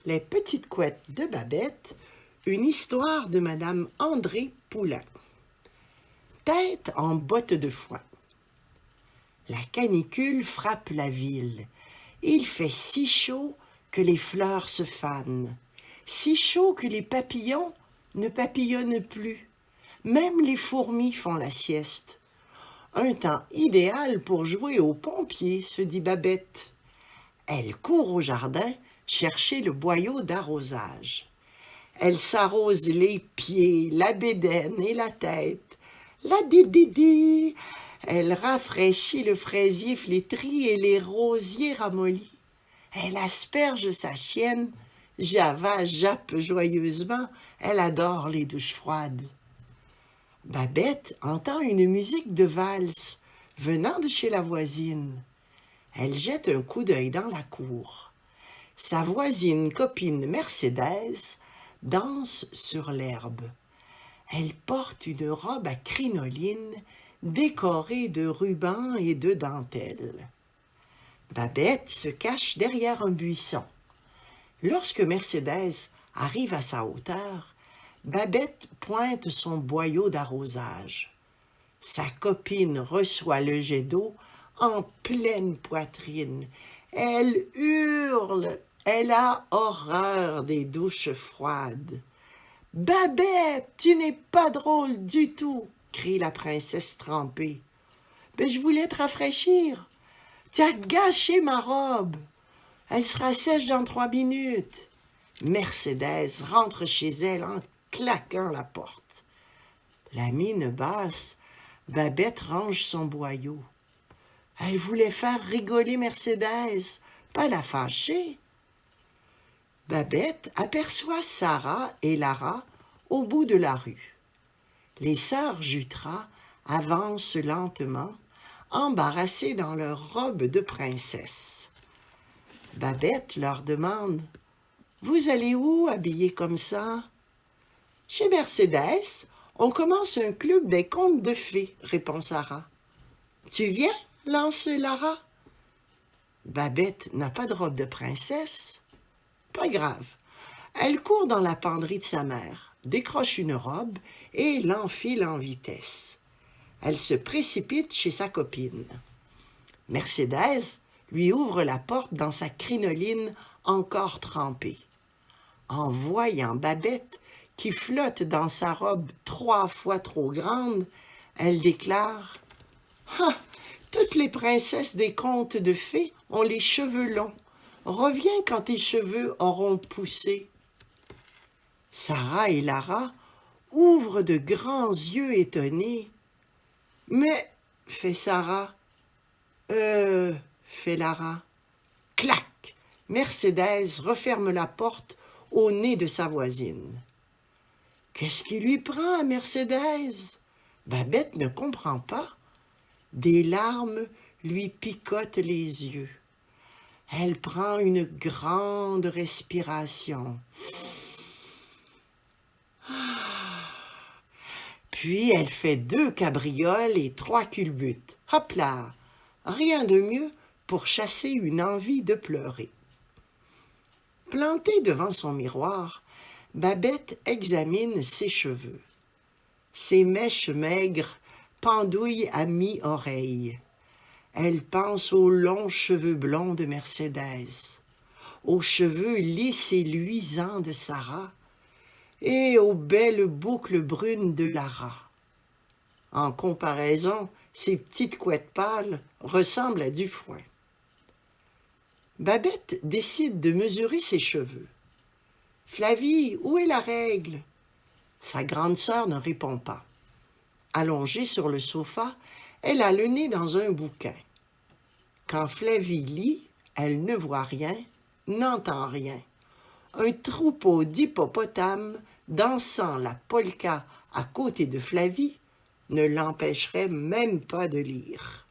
Les petites couettes de Babette, une histoire de Madame André Poulain. Tête en botte de foin. La canicule frappe la ville. Il fait si chaud que les fleurs se fanent, si chaud que les papillons ne papillonnent plus. Même les fourmis font la sieste. Un temps idéal pour jouer aux pompiers, se dit Babette. Elle court au jardin chercher le boyau d'arrosage. Elle s'arrose les pieds, la bédaine et la tête. La dididi! Elle rafraîchit le fraisier flétri et les rosiers ramollis. Elle asperge sa chienne. Java jappe joyeusement. Elle adore les douches froides. Babette entend une musique de valse venant de chez la voisine. Elle jette un coup d'œil dans la cour. Sa voisine copine Mercedes danse sur l'herbe. Elle porte une robe à crinoline décorée de rubans et de dentelles. Babette se cache derrière un buisson. Lorsque Mercedes arrive à sa hauteur, Babette pointe son boyau d'arrosage. Sa copine reçoit le jet d'eau en pleine poitrine. Elle hurle. Elle a horreur des douches froides. « Babette, tu n'es pas drôle du tout !» crie la princesse trempée. « Mais je voulais te rafraîchir. Tu as gâché ma robe. Elle sera sèche dans 3 minutes. » Mercedes rentre chez elle en claquant la porte. La mine basse, Babette range son boyau. Elle voulait faire rigoler Mercedes, pas la fâcher. Babette aperçoit Sarah et Lara au bout de la rue. Les sœurs Jutras avancent lentement, embarrassées dans leurs robes de princesse. Babette leur demande « Vous allez où, habillées comme ça ?»« Chez Mercedes, on commence un club des contes de fées, » répond Sarah. « Tu viens ?» lance Lara. Babette n'a pas de robe de princesse. Pas grave. Elle court dans la penderie de sa mère, décroche une robe et l'enfile en vitesse. Elle se précipite chez sa copine. Mercedes lui ouvre la porte dans sa crinoline encore trempée. En voyant Babette qui flotte dans sa robe 3 fois trop grande, elle déclare « Ah! Toutes les princesses des contes de fées ont les cheveux longs. Reviens quand tes cheveux auront poussé. » Sarah et Lara ouvrent de grands yeux étonnés. « Mais, fait Sarah. Fait Lara. Clac! Mercedes referme la porte au nez de sa voisine. Qu'est-ce qui lui prend à Mercedes? Babette ne comprend pas. Des larmes lui picotent les yeux. Elle prend une grande respiration. Puis elle fait 2 cabrioles et 3 culbutes. Hop là! Rien de mieux pour chasser une envie de pleurer. Plantée devant son miroir, Babette examine ses cheveux. Ses mèches maigres pendouille à mi-oreille. Elle pense aux longs cheveux blonds de Mercedes, aux cheveux lisses et luisants de Sarah et aux belles boucles brunes de Lara. En comparaison, ces petites couettes pâles ressemblent à du foin. Babette décide de mesurer ses cheveux. « Flavie, où est la règle? » Sa grande sœur ne répond pas. Allongée sur le sofa, elle a le nez dans un bouquin. Quand Flavie lit, elle ne voit rien, n'entend rien. Un troupeau d'hippopotames dansant la polka à côté de Flavie ne l'empêcherait même pas de lire.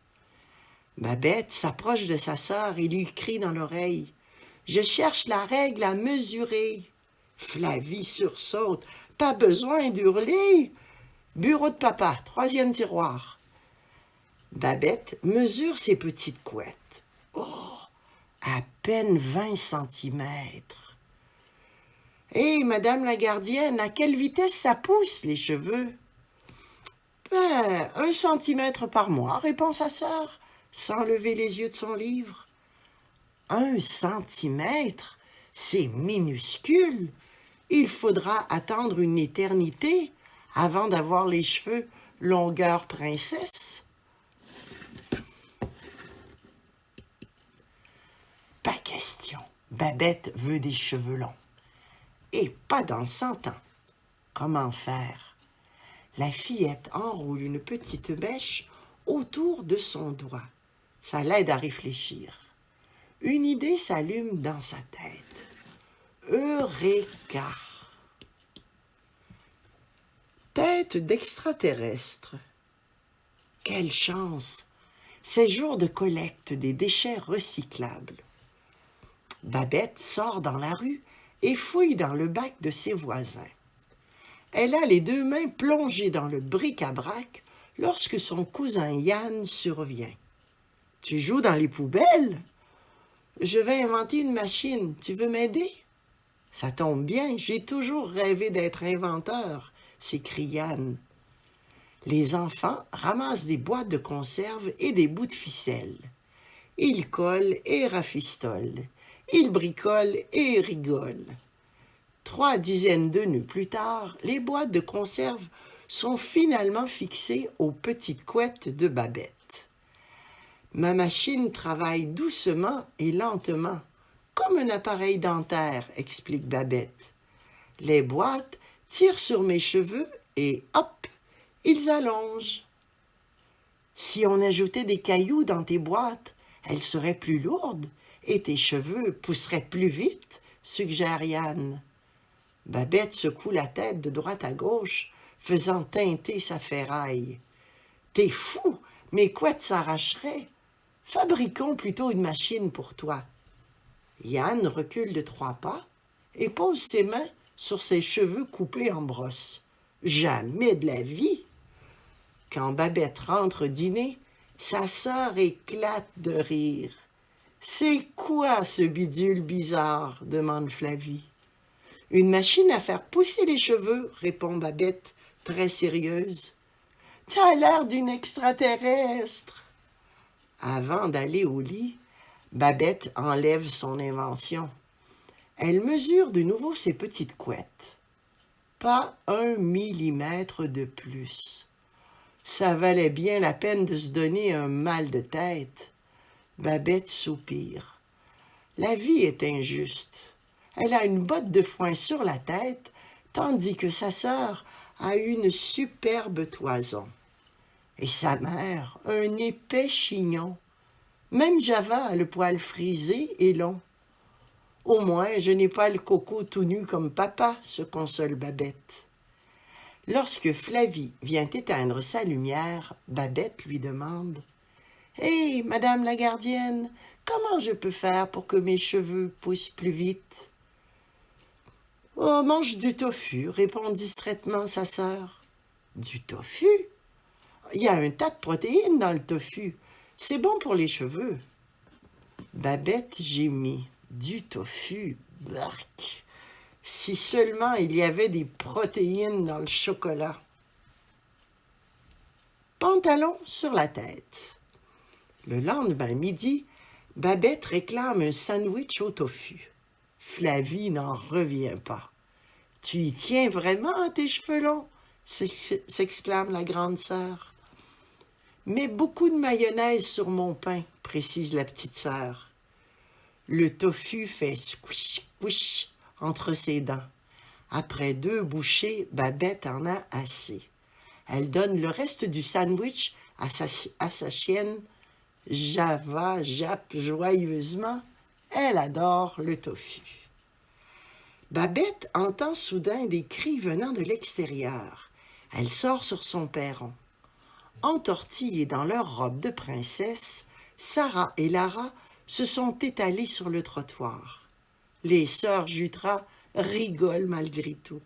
Babette s'approche de sa sœur et lui crie dans l'oreille « Je cherche la règle à mesurer !» Flavie sursaute « Pas besoin d'hurler !» Bureau de papa, 3e tiroir. Babette mesure ses petites couettes. Oh, à peine 20 centimètres. Hé, madame la gardienne, à quelle vitesse ça pousse, les cheveux? Ben, 1 centimètre par mois, répond sa sœur, sans lever les yeux de son livre. 1 centimètre? C'est minuscule. Il faudra attendre une éternité avant d'avoir les cheveux longueur princesse. Pas question. Babette veut des cheveux longs. Et pas dans 100 ans. Comment faire? La fillette enroule une petite mèche autour de son doigt. Ça l'aide à réfléchir. Une idée s'allume dans sa tête. Eureka! Tête d'extraterrestre. Quelle chance! C'est jour de collecte des déchets recyclables. Babette sort dans la rue et fouille dans le bac de ses voisins. Elle a les 2 mains plongées dans le bric-à-brac lorsque son cousin Yann survient. « Tu joues dans les poubelles? Je vais inventer une machine. Tu veux m'aider? » « Ça tombe bien, j'ai toujours rêvé d'être inventeur, » s'écrie Yann. Les enfants ramassent des boîtes de conserve et des bouts de ficelle. Ils collent et rafistolent. Ils bricolent et rigolent. 3 dizaines de nœuds plus tard, les boîtes de conserve sont finalement fixées aux petites couettes de Babette. Ma machine travaille doucement et lentement, comme un appareil dentaire, explique Babette. Les boîtes tirent sur mes cheveux et hop, ils allongent. Si on ajoutait des cailloux dans tes boîtes, elles seraient plus lourdes et tes cheveux pousseraient plus vite, suggère Yann. Babette secoue la tête de droite à gauche, faisant teinter sa ferraille. « T'es fou, mes couettes s'arracheraient. Fabriquons plutôt une machine pour toi. » Yann recule de 3 pas et pose ses mains sur ses cheveux coupés en brosse. Jamais de la vie! Quand Babette rentre dîner, sa sœur éclate de rire. « C'est quoi ce bidule bizarre? » demande Flavie. « Une machine à faire pousser les cheveux, » répond Babette, très sérieuse. « T'as l'air d'une extraterrestre. » Avant d'aller au lit, Babette enlève son invention. Elle mesure de nouveau ses petites couettes. Pas 1 millimètre de plus. Ça valait bien la peine de se donner un mal de tête. Babette soupire. La vie est injuste. Elle a une botte de foin sur la tête, tandis que sa sœur a une superbe toison. Et sa mère, un épais chignon. Même Java a le poil frisé et long. Au moins, je n'ai pas le coco tout nu comme papa, se console Babette. Lorsque Flavie vient éteindre sa lumière, Babette lui demande « Hé, madame la gardienne, comment je peux faire pour que mes cheveux poussent plus vite? » « Oh, mange du tofu, » répond distraitement sa sœur. « Du tofu? Il y a un tas de protéines dans le tofu. C'est bon pour les cheveux. » Babette gémit. Du tofu, bark. Si seulement il y avait des protéines dans le chocolat. Pantalon sur la tête. Le lendemain midi, Babette réclame un sandwich au tofu. Flavie n'en revient pas. « Tu y tiens vraiment à tes cheveux longs ?» s'exclame la grande sœur. « Mets beaucoup de mayonnaise sur mon pain, » précise la petite sœur. Le tofu fait squish, squish entre ses dents. Après 2 bouchées, Babette en a assez. Elle donne le reste du sandwich à sa chienne. Java jappe joyeusement. Elle adore le tofu. Babette entend soudain des cris venant de l'extérieur. Elle sort sur son perron. Entortillées dans leur robe de princesse, Sarah et Lara se sont étalées sur le trottoir. Les sœurs Jutras rigolent malgré tout.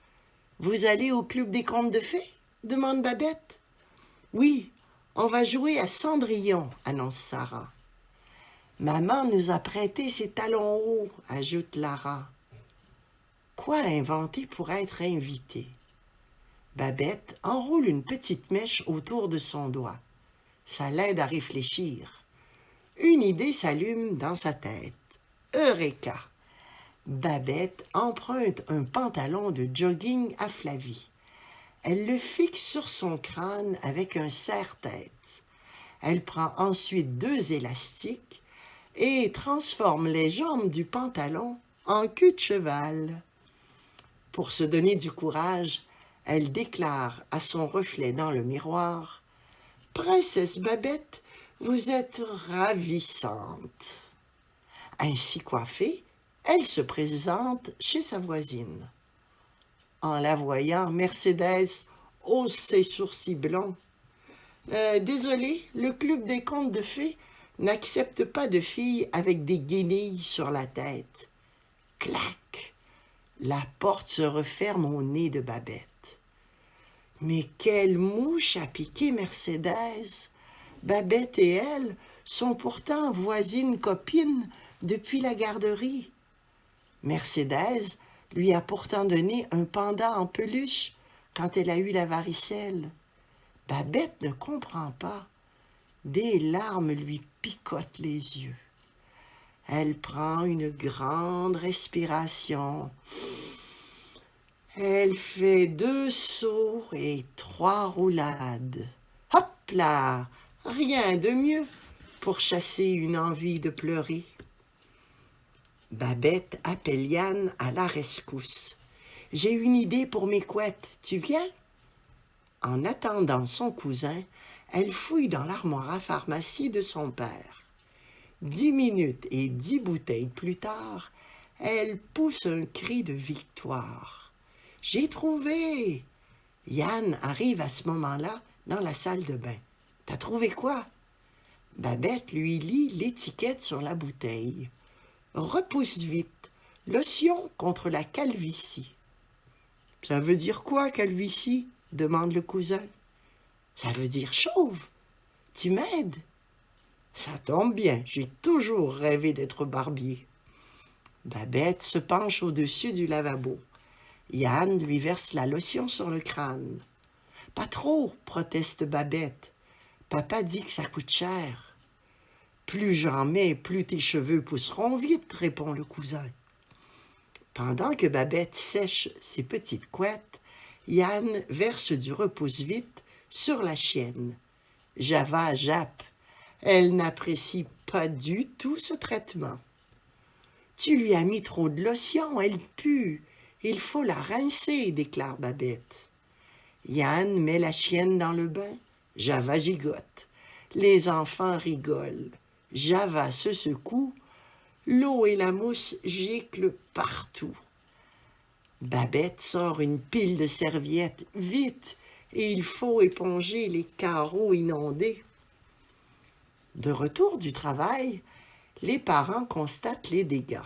« Vous allez au club des contes de fées ?» demande Babette. « Oui, on va jouer à Cendrillon, » annonce Sarah. « Maman nous a prêté ses talons hauts, » ajoute Lara. « Quoi inventer pour être invité? Babette enroule une petite mèche autour de son doigt. Ça l'aide à réfléchir. Une idée s'allume dans sa tête. Eureka! Babette emprunte un pantalon de jogging à Flavie. Elle le fixe sur son crâne avec un serre-tête. Elle prend ensuite 2 élastiques et transforme les jambes du pantalon en queue de cheval. Pour se donner du courage, elle déclare à son reflet dans le miroir « Princesse Babette, vous êtes ravissante !» Ainsi coiffée, elle se présente chez sa voisine. En la voyant, Mercédès hausse ses sourcils blonds. Désolé, le club des contes de fées n'accepte pas de filles avec des guenilles sur la tête. » Clac! La porte se referme au nez de Babette. Mais quelle mouche a piqué Mercédès! Babette et elle sont pourtant voisines copines depuis la garderie. Mercédès lui a pourtant donné un panda en peluche quand elle a eu la varicelle. Babette ne comprend pas. Des larmes lui picotent les yeux. Elle prend une grande respiration. Elle fait 2 sauts et 3 roulades. Hop là! Rien de mieux pour chasser une envie de pleurer. Babette appelle Yann à la rescousse. « J'ai une idée pour mes couettes, tu viens? » En attendant son cousin, elle fouille dans l'armoire à pharmacie de son père. 10 minutes et 10 bouteilles plus tard, elle pousse un cri de victoire. « J'ai trouvé! » Yann arrive à ce moment-là dans la salle de bain. « T'as trouvé quoi? » Babette lui lit l'étiquette sur la bouteille. « Repousse vite, lotion contre la calvitie. » « Ça veut dire quoi, calvitie? » demande le cousin. « Ça veut dire chauve. Tu m'aides? » « Ça tombe bien, j'ai toujours rêvé d'être barbier. » Babette se penche au-dessus du lavabo. Yann lui verse la lotion sur le crâne. « Pas trop, » proteste Babette. « Papa dit que ça coûte cher. »« Plus j'en mets, plus tes cheveux pousseront vite, » répond le cousin. Pendant que Babette sèche ses petites couettes, Yann verse du repousse-vite sur la chienne. Java jappe. Elle n'apprécie pas du tout ce traitement. « Tu lui as mis trop de lotion, elle pue. Il faut la rincer, » déclare Babette. Yann met la chienne dans le bain. Java gigote. Les enfants rigolent. Java se secoue. L'eau et la mousse giclent partout. Babette sort une pile de serviettes. Vite, et il faut éponger les carreaux inondés. De retour du travail, les parents constatent les dégâts.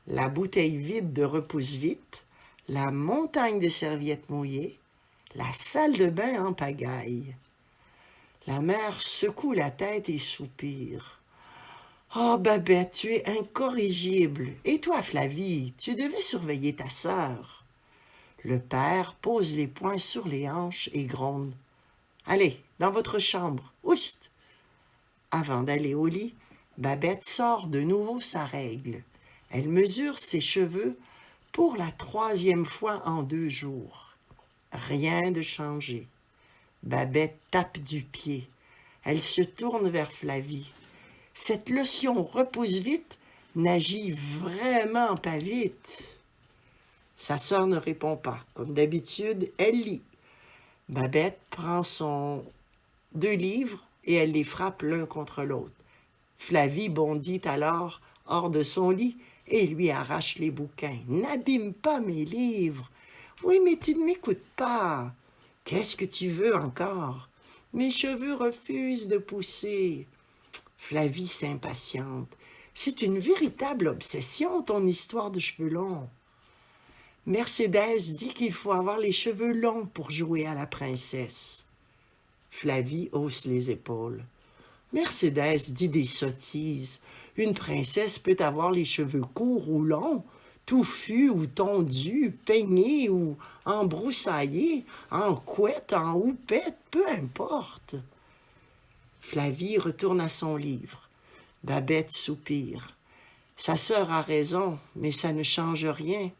La bouteille vide de repousse-vite, la montagne de serviettes mouillées, la salle de bain en pagaille. La mère secoue la tête et soupire. « Oh, Babette, tu es incorrigible. Et toi, Flavie, tu devais surveiller ta sœur. » Le père pose les poings sur les hanches et gronde. « Allez, dans votre chambre, oust !» Avant d'aller au lit, Babette sort de nouveau sa règle. Elle mesure ses cheveux pour la 3e fois en 2 jours. Rien de changé. Babette tape du pied. Elle se tourne vers Flavie. Cette lotion repousse vite n'agit vraiment pas vite. Sa sœur ne répond pas. Comme d'habitude, elle lit. Babette prend son 2 livres et elle les frappe l'un contre l'autre. Flavie bondit alors hors de son lit et lui arrache les bouquins. « N'abîme pas mes livres. »« Oui, mais tu ne m'écoutes pas. »« Qu'est-ce que tu veux encore? »« Mes cheveux refusent de pousser. » Flavie s'impatiente. « C'est une véritable obsession, ton histoire de cheveux longs. » Mercédès dit qu'il faut avoir les cheveux longs pour jouer à la princesse. Flavie hausse les épaules. Mercédès dit des sottises. Une princesse peut avoir les cheveux courts ou longs, touffu ou tondu, peigné ou embroussaillé, en couette, en houppette, peu importe. Flavie retourne à son livre. Babette soupire. Sa sœur a raison, mais ça ne change rien.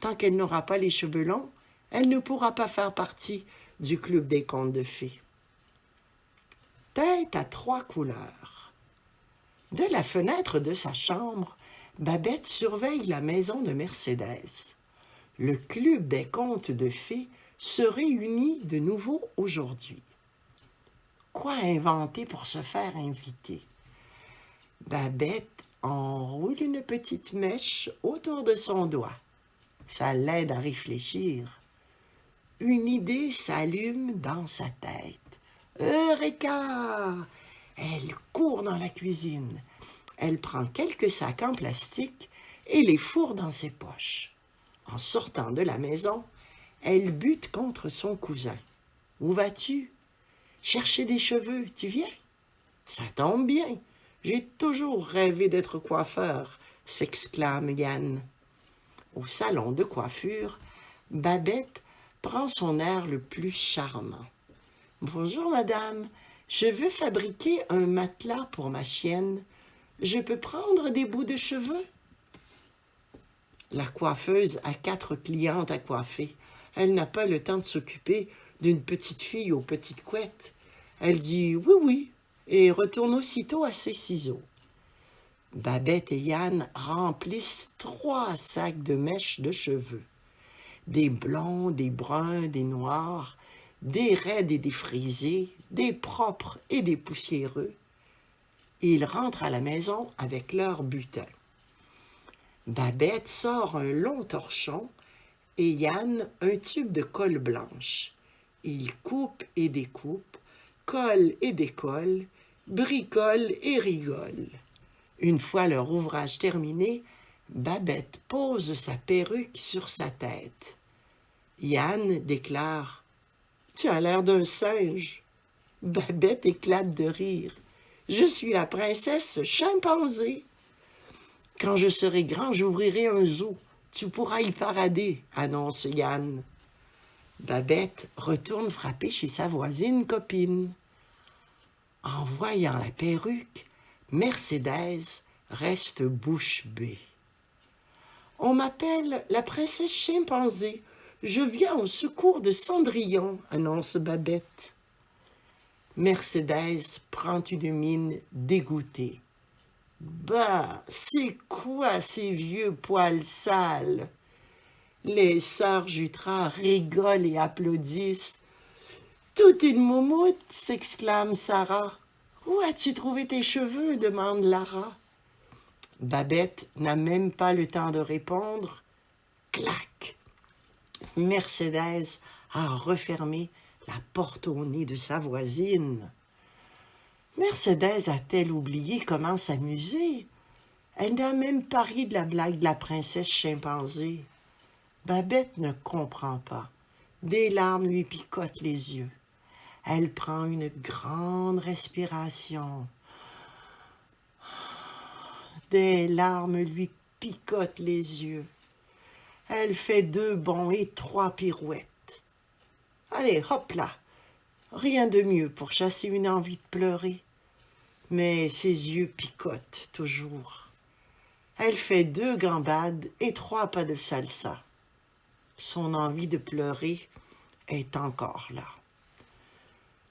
Tant qu'elle n'aura pas les cheveux longs, elle ne pourra pas faire partie du club des contes de fées. Tête à 3 couleurs. De la fenêtre de sa chambre, Babette surveille la maison de Mercédès. Le club des contes de fées se réunit de nouveau aujourd'hui. Quoi inventer pour se faire inviter? Babette enroule une petite mèche autour de son doigt. Ça l'aide à réfléchir. Une idée s'allume dans sa tête. Eureka! Elle court dans la cuisine. Elle prend quelques sacs en plastique et les fourre dans ses poches. En sortant de la maison, elle bute contre son cousin. « Où vas-tu? Chercher des cheveux, tu viens? » « Ça tombe bien, j'ai toujours rêvé d'être coiffeur, » s'exclame Yann. Au salon de coiffure, Babette prend son air le plus charmant. « Bonjour madame, je veux fabriquer un matelas pour ma chienne. Je peux prendre des bouts de cheveux? » La coiffeuse a 4 clientes à coiffer. Elle n'a pas le temps de s'occuper d'une petite fille aux petites couettes. Elle dit « oui, oui » et retourne aussitôt à ses ciseaux. Babette et Yann remplissent 3 sacs de mèches de cheveux. Des blonds, des bruns, des noirs, des raides et des frisés, des propres et des poussiéreux. Ils rentrent à la maison avec leur butin. Babette sort un long torchon et Yann un tube de colle blanche. Ils coupent et découpent, collent et décollent, bricolent et rigolent. Une fois leur ouvrage terminé, Babette pose sa perruque sur sa tête. Yann déclare « Tu as l'air d'un singe ». Babette éclate de rire. « Je suis la princesse chimpanzé. Quand je serai grand, j'ouvrirai un zoo. Tu pourras y parader, annonce Yann. » Babette retourne frapper chez sa voisine copine. En voyant la perruque, Mercédès reste bouche bée. « On m'appelle la princesse chimpanzé. Je viens au secours de Cendrillon, annonce Babette. Mercédès prend une mine dégoûtée. « Bah, c'est quoi ces vieux poils sales? » Les sœurs Jutras rigolent et applaudissent. « Toute une moumoute !» s'exclame Sarah. « Où as-tu trouvé tes cheveux ?» demande Lara. Babette n'a même pas le temps de répondre. Clac! Mercédès a refermé la porte au nez de sa voisine. Mercédès a-t-elle oublié comment s'amuser? Elle n'a même pas ri de la blague de la princesse chimpanzé. Babette ne comprend pas. Des larmes lui picotent les yeux. Elle prend une grande respiration. Des larmes lui picotent les yeux. Elle fait 2 bonds et 3 pirouettes. Allez, hop là! Rien de mieux pour chasser une envie de pleurer. Mais ses yeux picotent toujours. Elle fait 2 gambades et 3 pas de salsa. Son envie de pleurer est encore là.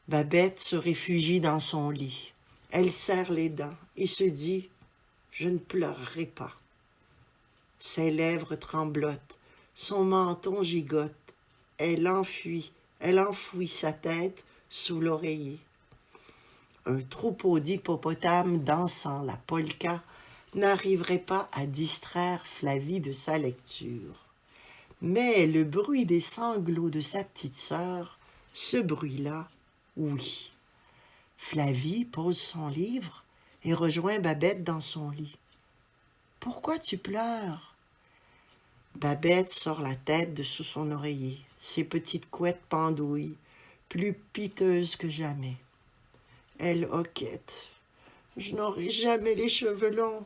Babette se réfugie dans son lit. Elle serre les dents et se dit « Je ne pleurerai pas ». Ses lèvres tremblotent, son menton gigote. Elle enfouit sa tête sous l'oreiller. Un troupeau d'hippopotames dansant la polka n'arriverait pas à distraire Flavie de sa lecture. Mais le bruit des sanglots de sa petite sœur, ce bruit-là, oui. Flavie pose son livre et rejoint Babette dans son lit. « Pourquoi tu pleures ?» Babette sort la tête de sous son oreiller. Ses petites couettes pendouillent, plus piteuses que jamais. Elle hoquette. « Je n'aurai jamais les cheveux longs.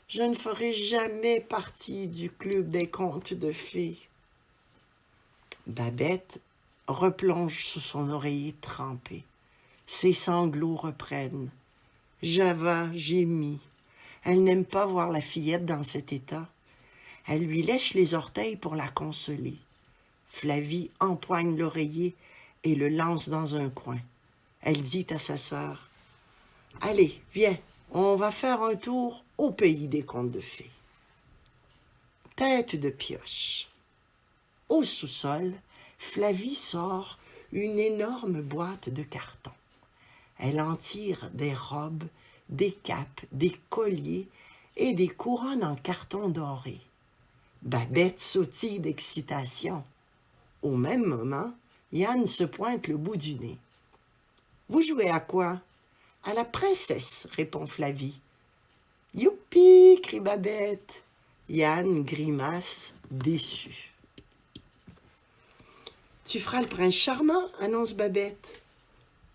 je ne ferai jamais partie du club des contes de fées. » Babette replonge sous son oreiller trempé. Ses sanglots reprennent. Java gémit. Elle n'aime pas voir la fillette dans cet état. Elle lui lèche les orteils pour la consoler. Flavie empoigne l'oreiller et le lance dans un coin. Elle dit à sa sœur, « Allez, viens, on va faire un tour au pays des contes de fées. » Tête de pioche. Au sous-sol, Flavie sort une énorme boîte de carton. Elle en tire des robes, des capes, des colliers et des couronnes en carton doré. Babette sautille d'excitation. Au même moment, Yann se pointe le bout du nez. « Vous jouez à quoi? »« À la princesse, » répond Flavie. « Youpi !» crie Babette. Yann grimace, déçu. « Tu feras le prince charmant, » annonce Babette.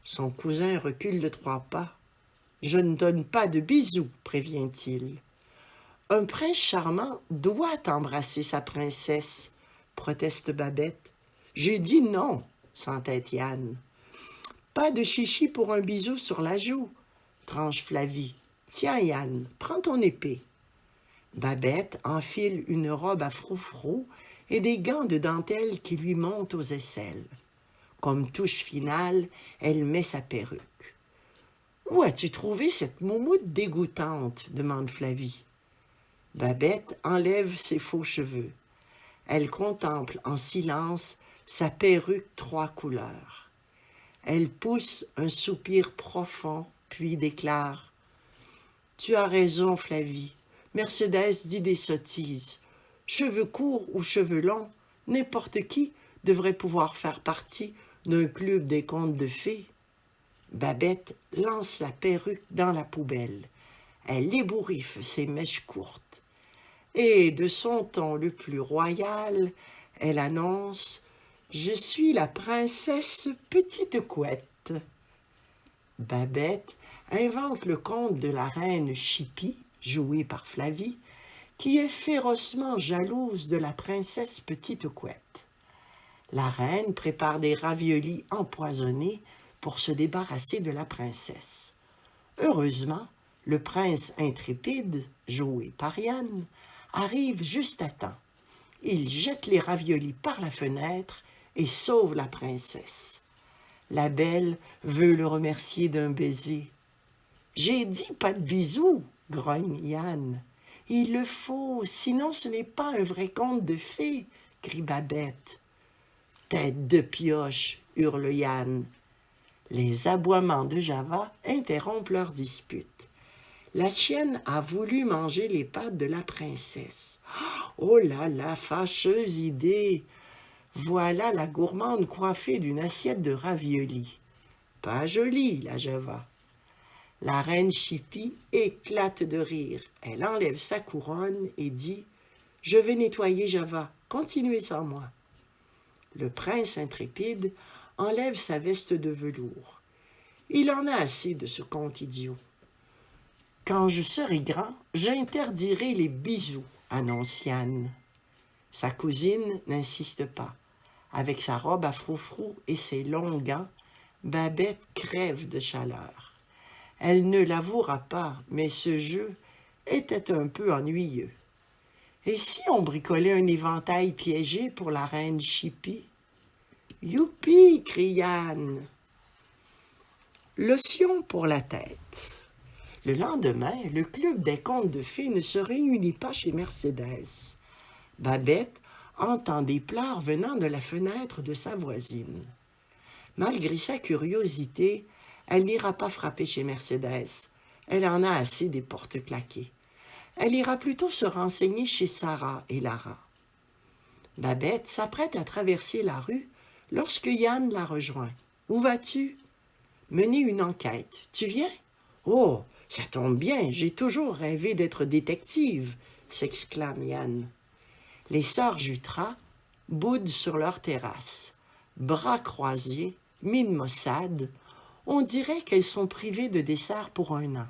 Son cousin recule de 3 pas. « Je ne donne pas de bisous, » prévient-il. « Un prince charmant doit embrasser sa princesse, » proteste Babette. « J'ai dit non, » s'entête Yann. « Pas de chichi pour un bisou sur la joue, » tranche Flavie. « Tiens Yann, prends ton épée. » Babette enfile une robe à froufrou et des gants de dentelle qui lui montent aux aisselles. Comme touche finale, elle met sa perruque. « Où as-tu trouvé cette moumoute dégoûtante ?» demande Flavie. Babette enlève ses faux cheveux. Elle contemple en silence sa perruque 3 couleurs. Elle pousse un soupir profond, puis déclare « Tu as raison, Flavie. Mercedes dit des sottises. Cheveux courts ou cheveux longs, n'importe qui devrait pouvoir faire partie d'un club des contes de fées. » Babette lance la perruque dans la poubelle. Elle ébouriffe ses mèches courtes. Et de son ton le plus royal, elle annonce « Je suis la princesse Petite Couette. » Babette invente le conte de la reine Chippie, jouée par Flavie, qui est férocement jalouse de la princesse Petite Couette. La reine prépare des raviolis empoisonnés pour se débarrasser de la princesse. Heureusement, le prince intrépide, joué par Yann, arrive juste à temps. Il jette les raviolis par la fenêtre et sauve la princesse. La belle veut le remercier d'un baiser. « J'ai dit pas de bisous, » grogne Yann. « Il le faut, sinon ce n'est pas un vrai conte de fées, » crie Babette. « Tête de pioche, » hurle Yann. Les aboiements de Java interrompent leur dispute. La chienne a voulu manger les pattes de la princesse. Oh là là, fâcheuse idée! Voilà la gourmande coiffée d'une assiette de raviolis. Pas jolie, la Java. La reine Chippie éclate de rire. Elle enlève sa couronne et dit « Je vais nettoyer Java, continuez sans moi. » Le prince intrépide enlève sa veste de velours. Il en a assez de ce conte idiot. « Quand je serai grand, j'interdirai les bisous, » annonce Yann. Sa cousine n'insiste pas. Avec sa robe à froufrou et ses longs gants, Babette crève de chaleur. Elle ne l'avouera pas, mais ce jeu était un peu ennuyeux. Et si on bricolait un éventail piégé pour la reine Chippie? « Youpi !» crie Yann. Lotion pour la tête. Le lendemain, le club des contes de fées ne se réunit pas chez Mercedes. Babette entend des pleurs venant de la fenêtre de sa voisine. Malgré sa curiosité, elle n'ira pas frapper chez Mercedes. Elle en a assez des portes claquées. Elle ira plutôt se renseigner chez Sarah et Lara. Babette s'apprête à traverser la rue lorsque Yann la rejoint. « Où vas-tu? »« Mener une enquête. Tu viens? »« Oh, ça tombe bien, j'ai toujours rêvé d'être détective !» s'exclame Yann. Les sœurs Jutras boudent sur leur terrasse. Bras croisés, mine maussade, on dirait qu'elles sont privées de dessert pour 1 an.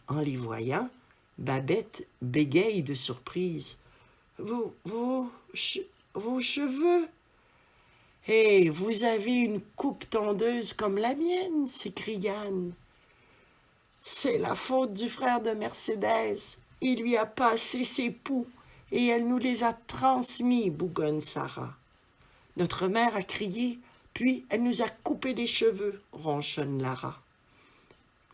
En les voyant, Babette bégaye de surprise. « Vos cheveux ?» « Hé, vous avez une coupe tondeuse comme la mienne !» s'écrie Anne. « C'est la faute du frère de Mercédès. Il lui a passé ses poux et elle nous les a transmis, bougonne Sarah. Notre mère a crié, puis elle nous a coupé les cheveux, ronchonne Lara.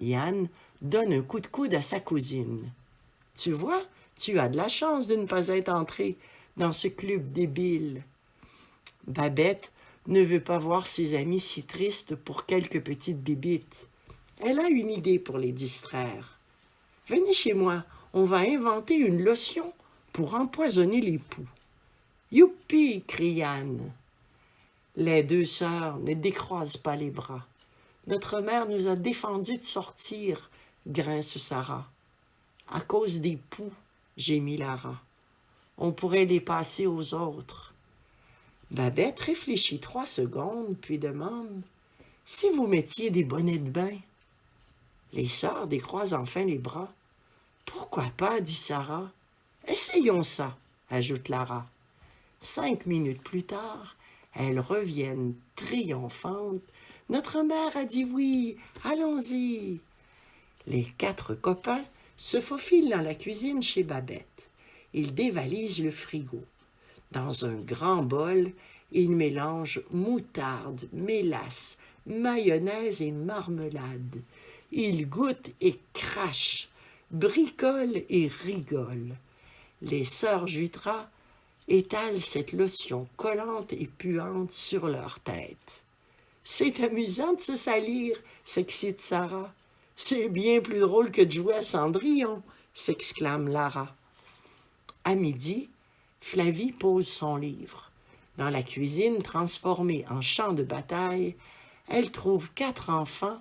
Yann donne un coup de coude à sa cousine. « Tu vois, tu as de la chance de ne pas être entrée dans ce club débile. » Babette ne veut pas voir ses amis si tristes pour quelques petites bibites. Elle a une idée pour les distraire. « Venez chez moi, on va inventer une lotion pour empoisonner les poux. »« Youpi !» crie Yann. Les deux sœurs ne décroisent pas les bras. « Notre mère nous a défendu de sortir, » grince Sarah. « À cause des poux, » gémit Lara. « On pourrait les passer aux autres. » Babette réfléchit 3 secondes, puis demande « Si vous mettiez des bonnets de bain? » Les sœurs décroisent enfin les bras. « Pourquoi pas? » dit Sarah. « Essayons ça, » ajoute Lara. 5 minutes plus tard, elles reviennent triomphantes. « Notre mère a dit oui, allons-y !» Les 4 copains se faufilent dans la cuisine chez Babette. Ils dévalisent le frigo. Dans un grand bol, ils mélangent moutarde, mélasse, mayonnaise et marmelade. Ils goûtent et crachent, bricolent et rigolent. Les sœurs Jutras étalent cette lotion collante et puante sur leur tête. « C'est amusant de se salir, » s'excite Sarah. « C'est bien plus drôle que de jouer à Cendrillon, » s'exclame Lara. À midi, Flavie pose son livre. Dans la cuisine transformée en champ de bataille, elle trouve 4 enfants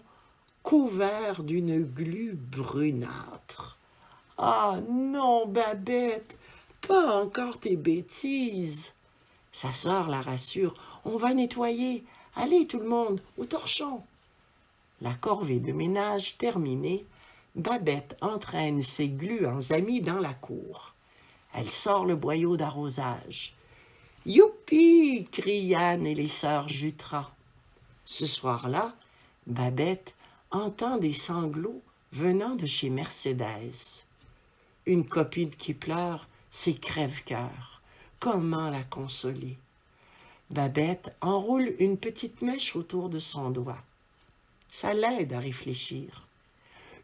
couverts d'une glu brunâtre. « Ah non, Babette, pas encore tes bêtises !» Sa sœur la rassure. « On va nettoyer. Allez tout le monde, au torchon !» La corvée de ménage terminée, Babette entraîne ses gluants amis dans la cour. Elle sort le boyau d'arrosage. « Youpi !» crient Yann et les sœurs Jutras. Ce soir-là, Babette entend des sanglots venant de chez Mercédès. Une copine qui pleure, c'est crève-cœur. Comment la consoler? Babette enroule une petite mèche autour de son doigt. Ça l'aide à réfléchir.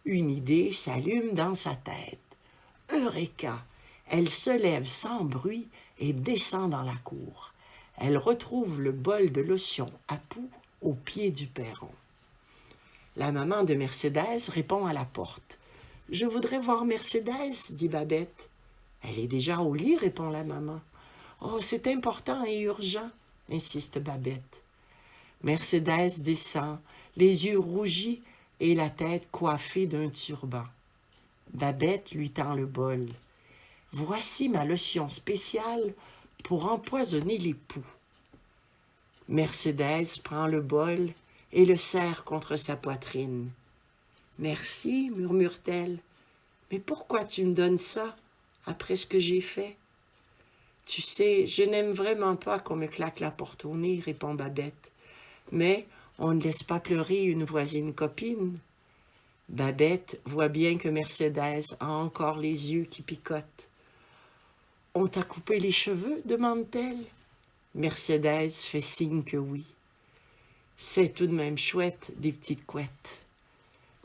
Une idée s'allume dans sa tête. Eureka! Elle se lève sans bruit et descend dans la cour. Elle retrouve le bol de lotion à poux au pied du perron. La maman de Mercédès répond à la porte. « Je voudrais voir Mercédès, » dit Babette. « Elle est déjà au lit, » répond la maman. « Oh, c'est important et urgent, » insiste Babette. Mercédès descend, les yeux rougis et la tête coiffée d'un turban. Babette lui tend le bol. « Voici ma lotion spéciale pour empoisonner les poux. » Mercédès prend le bol et le serre contre sa poitrine. « Merci, » murmure-t-elle. « Mais pourquoi tu me donnes ça après ce que j'ai fait? »« Tu sais, je n'aime vraiment pas qu'on me claque la porte au nez, » répond Babette. « Mais on ne laisse pas pleurer une voisine copine. » Babette voit bien que Mercédès a encore les yeux qui picotent. « On t'a coupé les cheveux? » demande-t-elle. Mercédès fait signe que oui. C'est tout de même chouette, des petites couettes.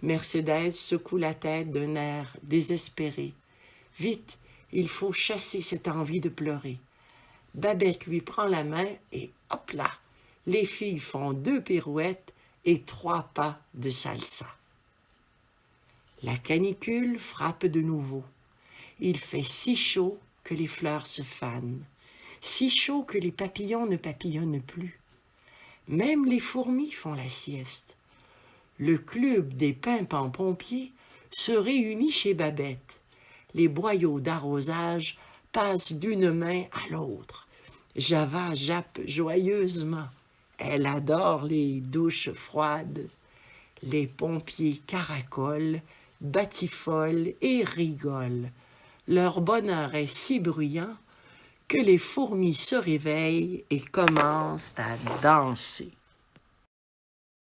Mercédès secoue la tête d'un air désespéré. Vite, il faut chasser cette envie de pleurer. Babette lui prend la main et hop là, les filles font 2 pirouettes et 3 pas de salsa. La canicule frappe de nouveau. Il fait si chaud que les fleurs se fanent, si chaud que les papillons ne papillonnent plus. Même les fourmis font la sieste. Le club des pimpants-pompiers se réunit chez Babette. Les boyaux d'arrosage passent d'une main à l'autre. Java jappe joyeusement. Elle adore les douches froides. Les pompiers caracolent, batifolent et rigolent. Leur bonheur est si bruyant que les fourmis se réveillent et commencent à danser.